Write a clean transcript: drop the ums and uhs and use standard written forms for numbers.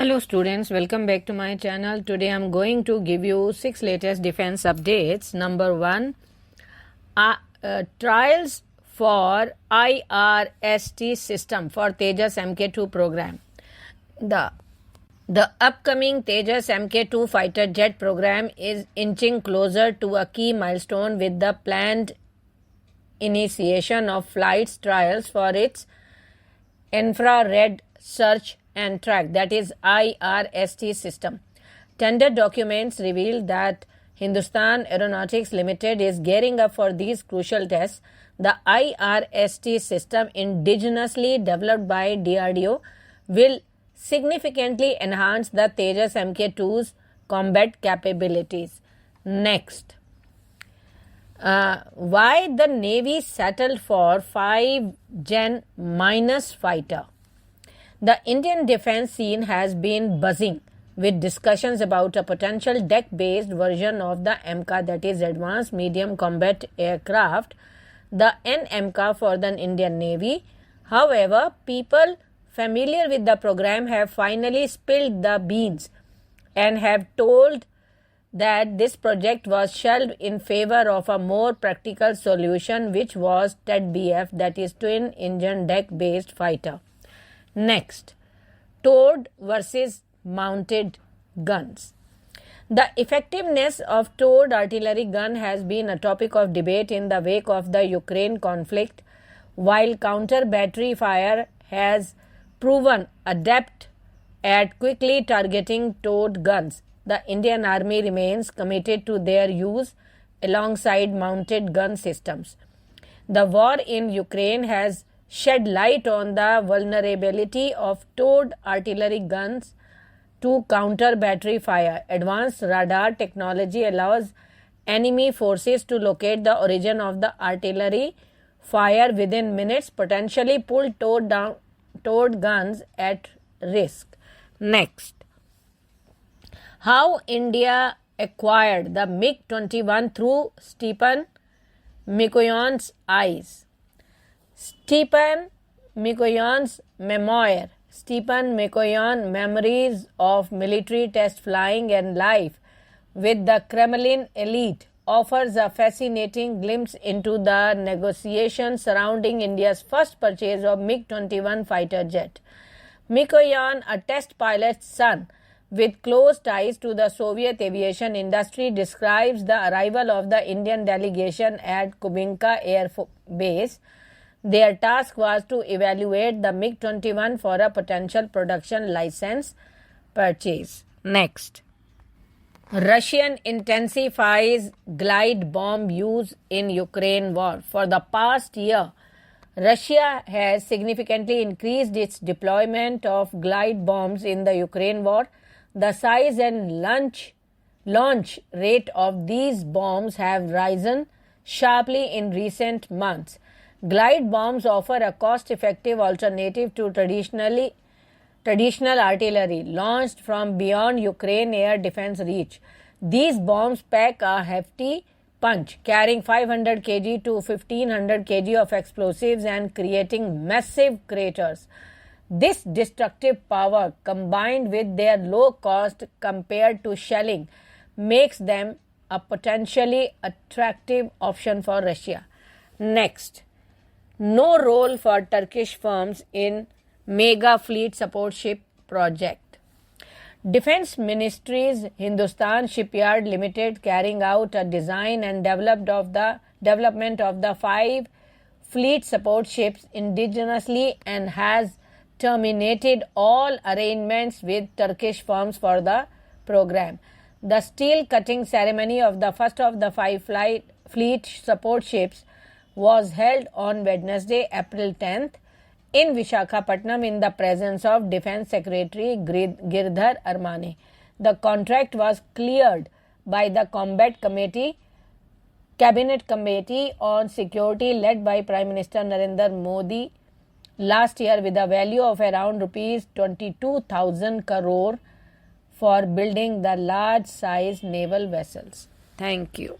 Hello students, welcome back to my channel. Today I am going to give you 6 latest defense updates. Number 1, trials for IRST system for Tejas Mk2 program. The upcoming Tejas Mk2 fighter jet program is inching closer to a key milestone with the planned initiation of flights trials for its infrared search and track, that is IRST system. Tender documents reveal that Hindustan Aeronautics Limited is gearing up for these crucial tests. The IRST system, indigenously developed by DRDO, will significantly enhance the Tejas Mk2's combat capabilities. Next, why the Navy settled for 5 Gen minus fighter. The Indian defense scene has been buzzing with discussions about a potential deck-based version of the AMCA, that is Advanced Medium Combat Aircraft, the NMCA for the Indian Navy. However, people familiar with the program have finally spilled the beans and have told that this project was shelved in favor of a more practical solution, which was TED-BF, that is Twin Engine Deck-Based Fighter. Next, towed versus mounted guns. The effectiveness of towed artillery gun has been a topic of debate in the wake of the Ukraine conflict. While counter battery fire has proven adept at quickly targeting towed guns, the Indian Army remains committed to their use alongside mounted gun systems. The war in Ukraine has shed light on the vulnerability of towed artillery guns to counter battery fire. Advanced radar technology allows enemy forces to locate the origin of the artillery fire within minutes, potentially pull towed guns at risk. Next, how India acquired the MiG-21 through Stepan Mikoyan's eyes. Stepan Mikoyan's memoir, Stepan Mikoyan, Memories of Military Test Flying and Life with the Kremlin Elite, offers a fascinating glimpse into the negotiations surrounding India's first purchase of MiG-21 fighter jet. Mikoyan, a test pilot's son with close ties to the Soviet aviation industry, describes the arrival of the Indian delegation at Kubinka Air Base. Their task was to evaluate the MiG-21 for a potential production license purchase. Next, Russian intensifies glide bomb use in Ukraine war. For the past year, Russia has significantly increased its deployment of glide bombs in the Ukraine war. The size and launch rate of these bombs have risen sharply in recent months. Glide bombs offer a cost-effective alternative to traditional artillery launched from beyond Ukraine air defense reach. These bombs pack a hefty punch, carrying 500 kg to 1500 kg of explosives and creating massive craters. This destructive power, combined with their low cost compared to shelling, makes them a potentially attractive option for Russia. Next, no role for Turkish firms in mega fleet support ship project. Defense Ministry's Hindustan Shipyard Limited, carrying out a design and development of the 5 fleet support ships indigenously, and has terminated all arrangements with Turkish firms for the program. The steel cutting ceremony of the first of the 5 fleet support ships was held on Wednesday, April 10th, in Visakhapatnam in the presence of Defense Secretary Girdhar Armane. The contract was cleared by the Cabinet Committee on Security led by Prime Minister Narendra Modi last year, with a value of around rupees 22,000 crore for building the large-size naval vessels. Thank you.